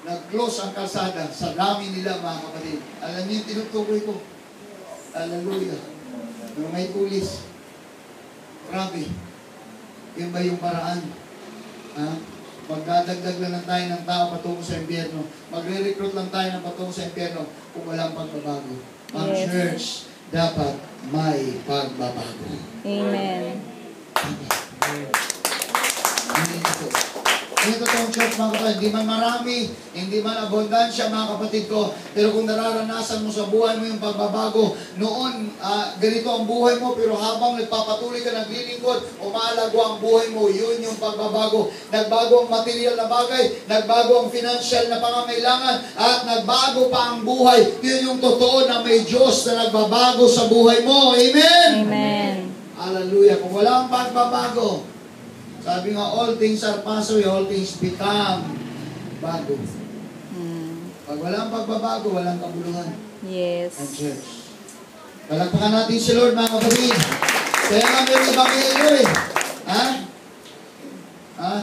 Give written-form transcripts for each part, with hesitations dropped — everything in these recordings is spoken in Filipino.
nag-close ang kalsada sa dami nila, mga kapatid. Alam niyo yung tinutukoy ko? Hallelujah. Nung may pulis. Grabe. Yun ba yung paraan? Ha? Magdadagdag lang tayo ng tao patungo sa impyerno. Magre-recruit lang tayo ng patungo sa impyerno kung walang pagbabago. Ang church dapat may pagbabago. Amen. Amen. Ito totoong church, mga kapatid, hindi man marami, hindi man abundansya, mga kapatid ko, pero kung nararanasan mo sa buhay mo yung pagbabago, noon, ganito ang buhay mo, pero habang nagpapatuloy ka naglilingkod, umaalago ang buhay mo, yun yung pagbabago. Nagbago ang material na bagay, nagbago ang financial na pangangailangan, at nagbago pa ang buhay. Yun yung totoo na may Diyos na nagbabago sa buhay mo. Amen? Amen. Hallelujah. Kung wala ang pagbabago, sabi nga, all things are passed away, all things become bago. Pag walang pagbabago, walang kabuluhan. Yes. Ang church. Palagpakan natin si Lord, mga kapatid. Kaya nga meron ebanghelyo eh. Ha? Ha?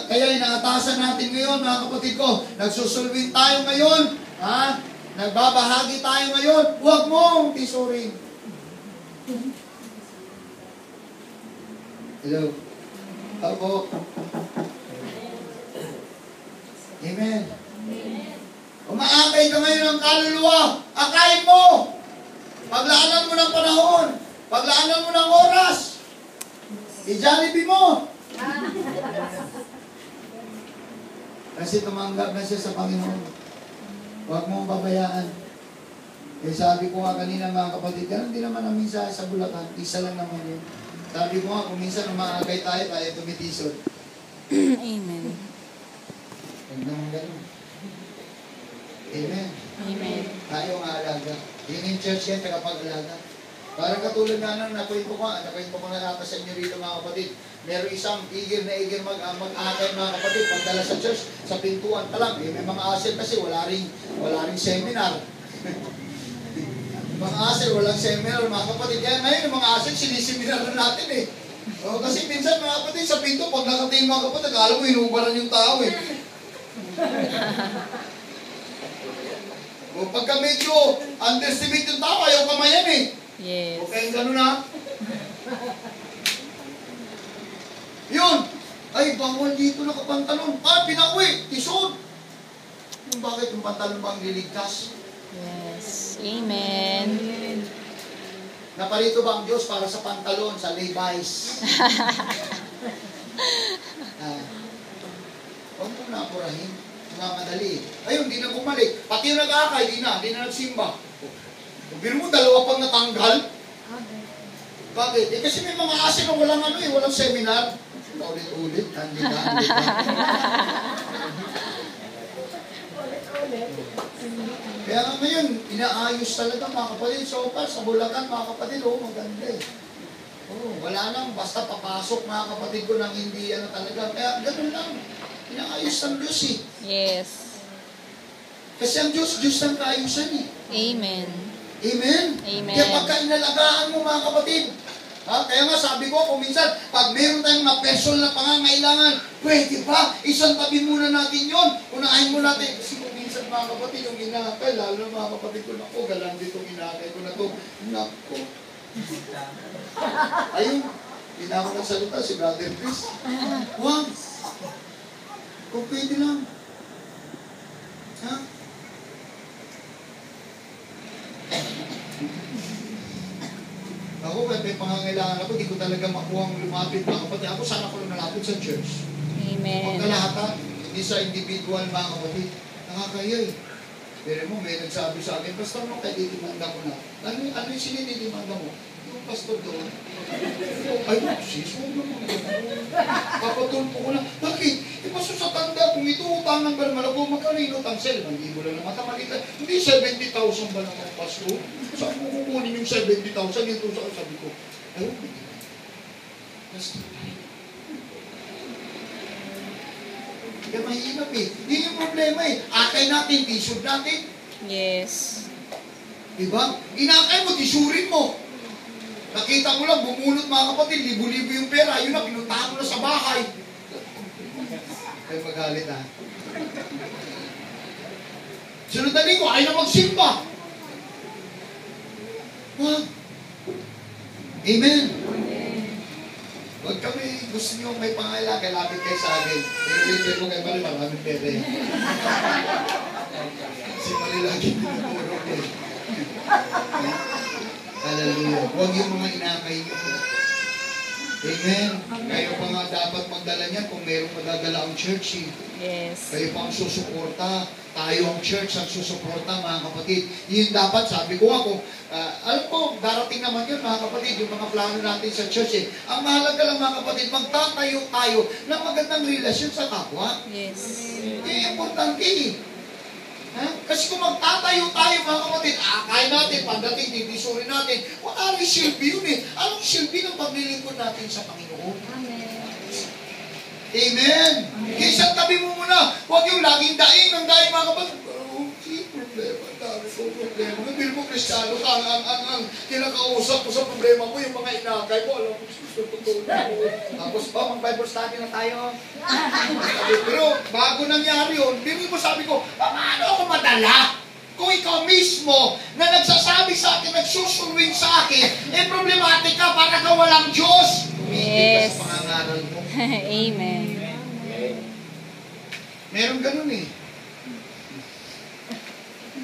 Kaya inaatasan natin ngayon, mga kapatid ko, nagsusulwin tayo ngayon, ha? Nagbabahagi tayo ngayon, huwag mong tisurin. Hello? Ako. Amen. Umaakay ka ngayon ng kaluluwa. Akayin mo. Paglaanan mo ng panahon. Paglaanan mo ng oras. I-Jollibee mo. Kasi tumanggap na siya sa Panginoon. Huwag mong babayaan. Eh sabi ko nga kanina, mga kapatid, ganun din naman ang mensahe sa Bulacan. Isa lang naman yun. Sabi ko nga, kung minsan umaagay tayo tumitisod. Amen. Huwag naman ganun. Amen. Amen. Tayo ang aalaga. Yun yung church yan, tagapag-alaga. Parang katulad nga nang nakwento ko na nata sa inyo rito, mga kapatid. Meron isang igir mag-akay, mga kapatid, pagdala sa church, sa pintuan pa lang. Eh, may mga asset kasi wala ring seminar. Mga asset, walang seminar, mga kapatid. Kaya ngayon, yung mga asset, siniseminar na natin eh. O, kasi minsan, mga kapatid, sa pinto, pag nakatingin, mga kapatid, alam mo, inuubaran yung tao eh. O, pagka medyo underestimate yung tao, ayaw kamayan eh. Yes. Okay, gano'n na. Yun. Ay, bawal dito nakapantalon. Pinauwi. Tisod. Bakit yung pantalon bang liligtas? Yes. Amen. Naparito ba ang Diyos para sa pantalon, sa Levi's? Huwag mo na apurahin. Madali. Ayun, di na bumalik. Pati yung nag-aakay, di na nagsimba. Biro mo, dalawa pang natanggal. Bakit? Eh, kasi may mga asin na walang seminar. Ulit-ulit, hindi. Kaya nga ngayon, inaayos talaga, mga kapatid. So far, sa Bulacan, mga kapatid, maganda eh. Wala nang, basta papasok, mga kapatid ko, ng hindi talaga. Kaya gano'n lang. Inaayos ng Diyos eh. Yes. Kasi ang Diyos ng kaayusan eh. Amen. Amen? Amen. Kaya pagka inalagaan mo, mga kapatid, kaya nga sabi ko, kung minsan, pag meron tayong na personal na pangangailangan, pwede ba? Isang tabi muna natin yon. Unahin mo natin. Kasi kung minsan, mga kapatid, yung inakay, lalo na mga kapatid ko, nako, galang ditong inakay ko na to. Nako. Ayun, pinako ng salita si Brother Chris. Huwag. Kung pwede lang. Ha? Ako, may pangangailangan ako, di ko talaga makuha ang lumapit, mga kapatid. Ako, sana ko lang nalapit sa church. Amen. Pagkalahatan, hindi sa individual, mga kapatid. Nakakaya eh. Pero mo, may nagsabi sa akin, Pastor, no, kaya didimanda ko na. Ano yung sinididimanda mo? Yung pastor doon. Ay, sis, huwag naman. Papatulpo ko lang. Bakit? Paso sa tanda, kung ito utangan ba naman ako, magkano yung utang? 7,000 lang na matamalitan. Hindi 70,000 ba naman, pastor? Saan mo kukunin yung 70,000? Ito sa sabi ko. Ay, huwag bigyan. Pastor. Kaya mahirap eh. Yun yung problema eh. Akay natin, tisod natin. Yes. Diba? Inakay mo, tisurin mo. Nakita ko lang, bumulot, mga kapatid, libo-libo yung pera. Yun na, pinuntahan mo na sa bahay. Ay, magalit ha. Sunod na linggo, ayaw na magsimba. Wag. Amen. Huwag kami, gusto nyo may pangailangan, lapit kayo sa akin. I-refer ko kayo pala, maraming pere. Kasi mali lagi pinuturo ko eh. Hallelujah. Huwag yung mga inakay nyo. Amen. Kayo pa nga dapat magdala niyan kung mayroong madadala ang church. Yes. Kayo pa ang susuporta. Tayo ang church ang susuporta, mga kapatid. Yun dapat, sabi ko ako, alam ko, darating naman yun, mga kapatid, yung mga plano natin sa church eh. Ang mahalaga lang, mga kapatid, magtatayo tayo ng magandang relasyon sa kapwa. Yes. Importante eh. Ha? Kasi kung magtatayo tayo, mga kapatid, kaya natin, pagdating, titisurin natin, wala rin silbi yun eh. Anong silbi ng paglilingkod natin sa Panginoon? Amen. Kaysa tabi mo muna, huwag yung laging daing ng daing, mga kapatid. Problema, dami ko problema. Nabil mo, Kristiyano, ang kinakausap ko sa problema ko, yung mga inakay ko, alam mo, gusto totoo ko. Tapos ba, mag-Bible study na tayo? Pero, bago nangyari yun, bigyan mo sabi ko, paano ako madala? Kung ikaw mismo na nagsasabi sa akin, nagsusulwing sa akin, problematika para ka walang Diyos. Yes. Sa pangangaral mo. Amen. Meron ganun eh.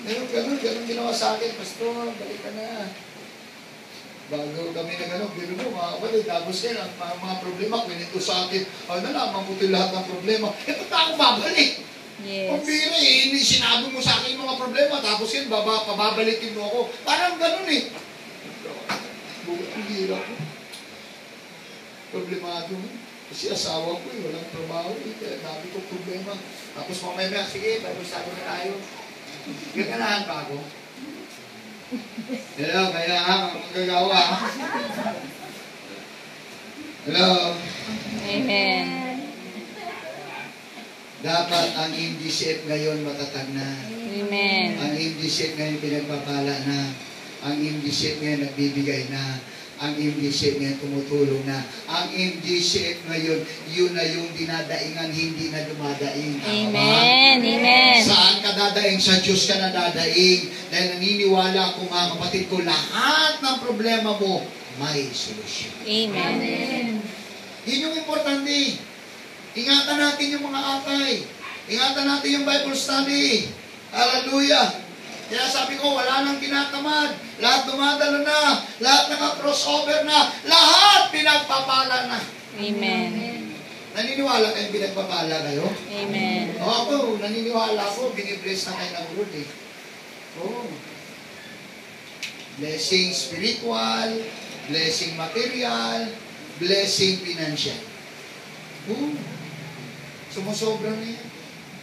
Meron ganun ginawa sa akin, Pastor, balik ka na. Bago kami na gano'n, bilo mo, mga kapatid, tapos yan, ang mga problema, kwento sa akin, nalaman mo ito lahat ng problema. Ba't ako babalik? Yes. Ang bira eh, sinabi mo sa akin yung mga problema, tapos yan, pababalikin mo ako. Parang ganun eh. Ang hirap ko. Problemado mo. Kasi asawa ko eh, walang trabaho eh, kaya dami ko problema. Tapos mamaya, sige, tapos sabi na tayo. Gaganahan pa ako. Hello, kaya ang magagawa. Hello. Amen. Dapat ang MDCF ngayon matatag na. Amen. Ang MDCF ngayon pinagpapala na. Ang MDCF ngayon nagbibigay na. Ang MDCF ngayon tumutulong na. Ang MDCF ngayon, yun na yung dinadaingan, hindi na dumadaing. Amen. Amen. Saan ka dadaing? Sa Diyos ka na dadaing. Dahil naniniwala ko, mga kapatid ko, lahat ng problema mo, may solusyon. Amen. Yun yung importante. Ingatan natin yung mga atay. Ingatan natin yung Bible study. Hallelujah. Kaya sabi ko, wala nang tinatamad. Lahat dumadalo na. Lahat naka-crossover na. Lahat pinagpapala na. Amen. Naniniwala kayong pinagpapala kayo? Amen. O ako, naniniwala ko, binibless na kayo ng Lord eh. Oh. Blessing spiritual, blessing material, blessing financial. Oh. Sumusobra na yan.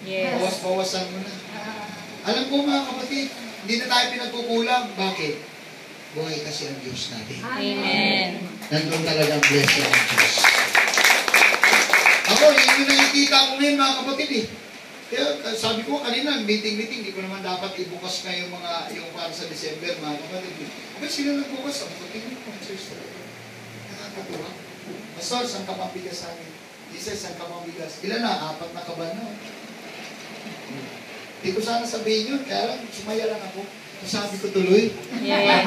Yes. Bawas-bawasan mo na. Alam ko mga kapatid, hindi na tayo pinagkukulang. Bakit? Buhay kasi ang Diyos natin. Amen. Nandun talagang blessing ang Diyos. Ako, yun yung nakikita ko ngayon mga kapatid eh. Kaya sabi ko kanina, meeting, hindi ko naman dapat ibukas na yung mga, yung para sa December mga kapatid. Bakit sila nagbukas? Ang tingin ko, nakakatuwa. Pastor, saan ka mabigas sa akin? Isa, saan ka mabigas? Ilan na? 4 na kaban na. Hindi ko sana sabihin yun, kaya lang, sumaya lang ako. Sabi ko tuloy. Yeah.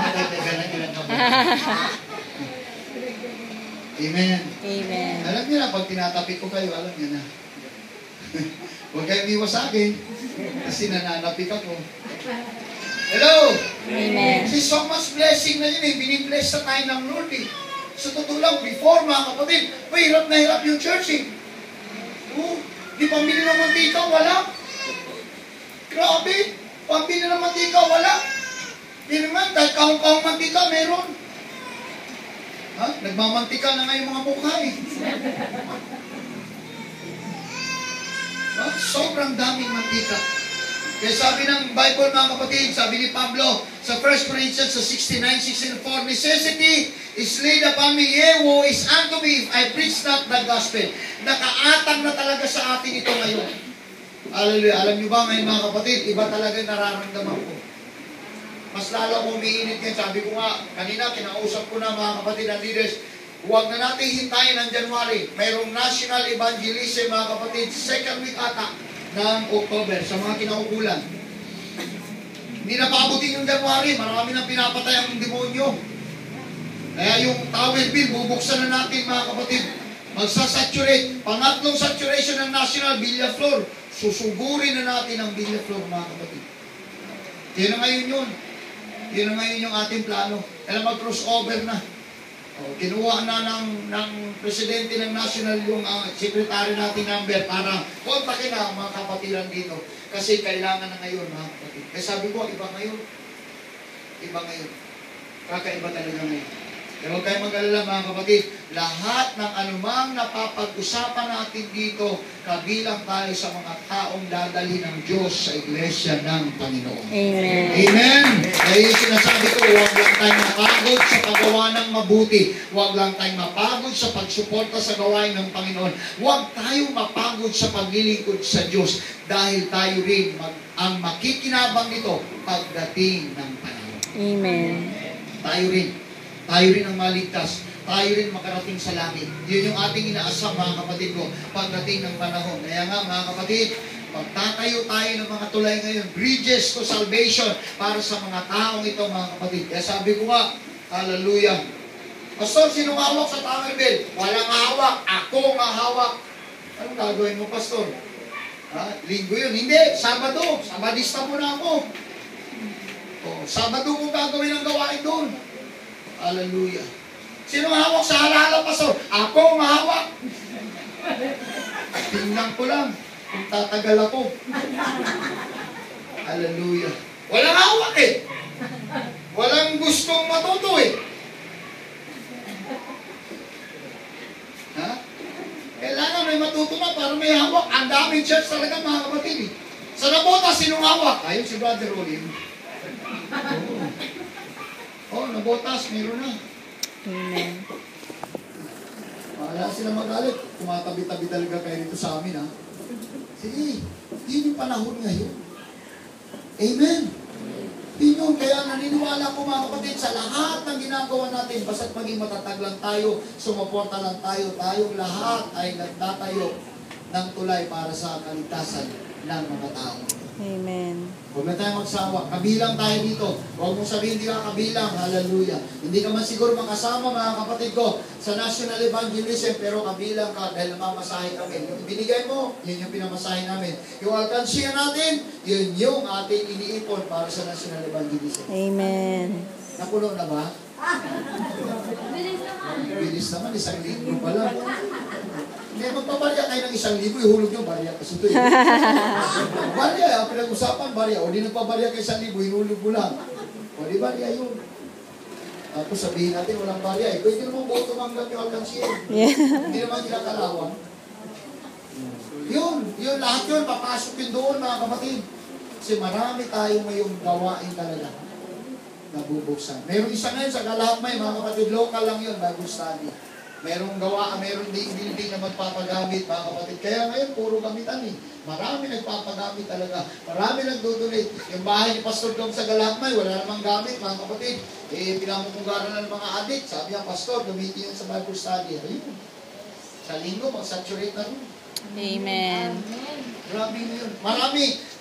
Amen. Amen. Alam niyo na, pag tinatapik ko kayo, alam niyo na. Huwag kayong iwas sa akin, kasi nananapik ako. Hello! Amen. Kasi so much blessing na yun eh, binibless na tayo ng Lord eh. Sa totoo lang, before mga kapatid, hirap na hirap yung church eh. Di pambili ng mantika, wala. Grabe, pambili ng mantika, wala. Di naman, kahit kahong-kahong mantika, meron. Ha? Nagmamantika na nga yung mga mukha eh. Ha? Sobrang daming mantika. Kaya sabi ng Bible mga kapatid, sabi ni Pablo sa 1 Corinthians 69:64, necessity is laid upon me, yea, woe is unto me if I preach not the gospel. Nakaatang na talaga sa atin ito ngayon. Hallelujah. Alam niyo ba ngayon mga kapatid, iba talaga nararamdaman ko. Mas lalo akong umiinit ngayon. Sabi ko nga, kanina kinausap ko na mga kapatid and leaders, huwag na natin hintayin ng January. Mayroong National Evangelism mga kapatid, 2nd week ata ng October sa mga kinaukulan. Hindi na paabutin yung January, marami nang pinapatay ang demonyo. Kaya yung tower bill, bubuksan na natin mga kapatid. Magsasaturate. Pangatlong saturation ng National Villaflor. Susugurin na natin ang Villaflor mga kapatid. Yun na ngayon yun. Yun na ngayon yung ating plano. Kaya mag-crossover na. Kinuha na ng presidente ng national yung secretary natin number para kontakin na mga kapatiran dito. Kasi kailangan na ngayon mga kapatid. Kaya sabi ko, iba ngayon. Iba ngayon. Kakaiba talaga ngayon. Pero huwag kayong mag-alala mga kapatid, lahat ng anumang napapag-usapan natin dito, kabilang tayo sa mga taong dadalhin ng Diyos sa iglesia ng Panginoon. Amen. Amen! Kaya yung sinasabi ko, huwag lang tayong mapagod sa paggawa ng mabuti. Huwag lang tayong mapagod sa pagsuporta sa gawain ng Panginoon. Huwag tayong mapagod sa paglilingkod sa Diyos dahil tayo rin ang makikinabang nito pagdating ng panahon. Amen. Tayo rin ang maligtas. Tayo rin makarating sa langit. Yun yung ating inaasam mga kapatid ko pagdating ng panahon. Kaya nga mga kapatid, magtatayo tayo ng mga tulay ngayon, bridges to salvation para sa mga taong ito mga kapatid. Kaya sabi ko nga, hallelujah. Pastor, sinong hawak sa tower bell? Walang hawak. Ako nga hawak. Anong gagawin mo, Pastor? Linggo yun. Hindi, Sabado. Sabadista mo na ako. Sabado mo gagawin ang gawain doon. Hallelujah. Sino hawak sa halala, Pastor? Ako mahawak. Tingnan ko lang kung tatagal ako. Hallelujah. Walang hawak eh. Walang gustong matuto eh. Ha? Kailangan may matuto na para may hawak. Ang daming church talaga mga kapatid eh. Sa nabotas, sinong hawak? Ayun si Brother Rolling. Nabotas, meron na. Amen. Wala sila magalit. Kumatabi-tabi talaga kayo dito sa amin, ha? Sige, yun yung panahon ngayon. Amen. Yun yun. Kaya naniniwala ko mga kapatid sa lahat ng ginagawa natin, basta't maging matatag lang tayo, sumuporta lang tayo, tayong lahat ay nagtatayo ng tulay para sa kaligtasan ng mga tao. Amen. Huwag na tayo magsawa. Kabilang tayo dito. Huwag mong sabihin hindi ka kabilang. Hallelujah. Hindi ka man siguro makasama mga kapatid ko sa National Evangelism, pero kabilang ka dahil namamasahe kami. Yung binigay mo, yun yung pinamasahe namin. Yung alkansya natin, yun yung ating iniipon para sa National Evangelism. Amen. Napuno na ba? Bilis naman, 1 linggo pa lang. Hindi, magpabarya kayo ng 1,000, ihulog yung barya. Kasi ito barya, ang pinag-usapan, barya. O di nagpabarya kayo 1,000, hinulog mo lang. O di barya yun. Tapos sabihin natin, walang barya. Pwede naman buo tumanggap yung alkansya. Hindi naman kinakalawang. Yun, lahat yun, papasok yun doon mga kapatid. Kasi marami tayong ngayong gawain talaga. Nabubuksan. Meron isa ngayon sa Galahakmay, mga kapatid, local lang yun, Bible study. Merong gawa, meron din na magpapagamit, mga kapatid. Kaya ngayon, puro gamitan eh. Marami nagpapagamit talaga. Marami nagdodonate. Yung bahay ni Pastor Dong sa Galahakmay, wala namang gamit, mga kapatid. Pinamupunggaran na ng mga adik. Sabi ang Pastor, gamitin yun sa Bible study. Ayun. Sa linggo, mag-saturate na rin. Amen. Grabe na yun.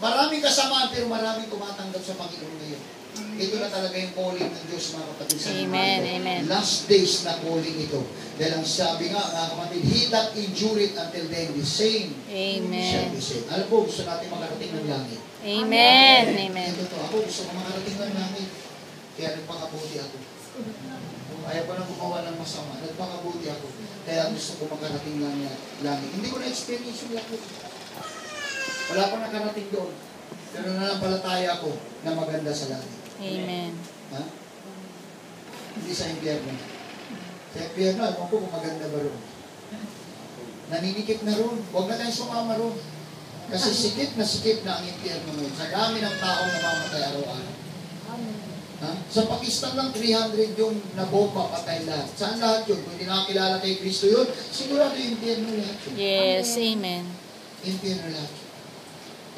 Maraming kasamaan, pero maraming tumatanggap sa Panginoon ngayon. Ito na talaga yung calling ng Diyos, mga kapatid. Amen. Amen. Last days na calling ito. Dahil ang sabi nga, mga kapatid, he that endureth until then, the same shall be saved. Alam po, gusto natin makarating ng langit. Amen. Amen. Ito to. Ako, gusto ko makarating ng langit. Kaya nagpakabuti ako. Ayaw ko nang gumawa ng masama. Nagpakabuti ako. Kaya gusto ko makarating ng langit. Hindi ko na-experience yung langit. Wala ko nakarating doon. Pero nanampalataya ako na maganda sa langit. Amen. Ha? Hindi sa impyerno. Sa impyerno, alam ko kung maganda ba roon. Naninikip na roon. Huwag na tayong sumama roon. Kasi sikip na ang impyerno ngayon. Sa dami ng taong namamatay araw-araw. Ha? Sa Pakistan lang, 300 yung nabomba, patay lahat. Saan lahat yun? Kung hindi nakakilala kay Kristo yun, sigurado yung impyerno lahat yun. Yes, amen. Impyerno lahat yun.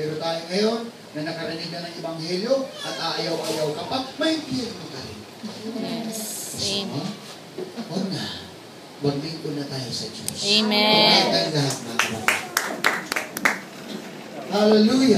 Pero tayo ngayon, na nakarinig na ng Ebanghelyo at aayaw-ayaw ka pa, may impyerno ka rin. Yes, amen. Huwag na. Maglingkod na tayo sa Diyos. Amen. Tumahay tayo lahat, mga kapatid. Hallelujah.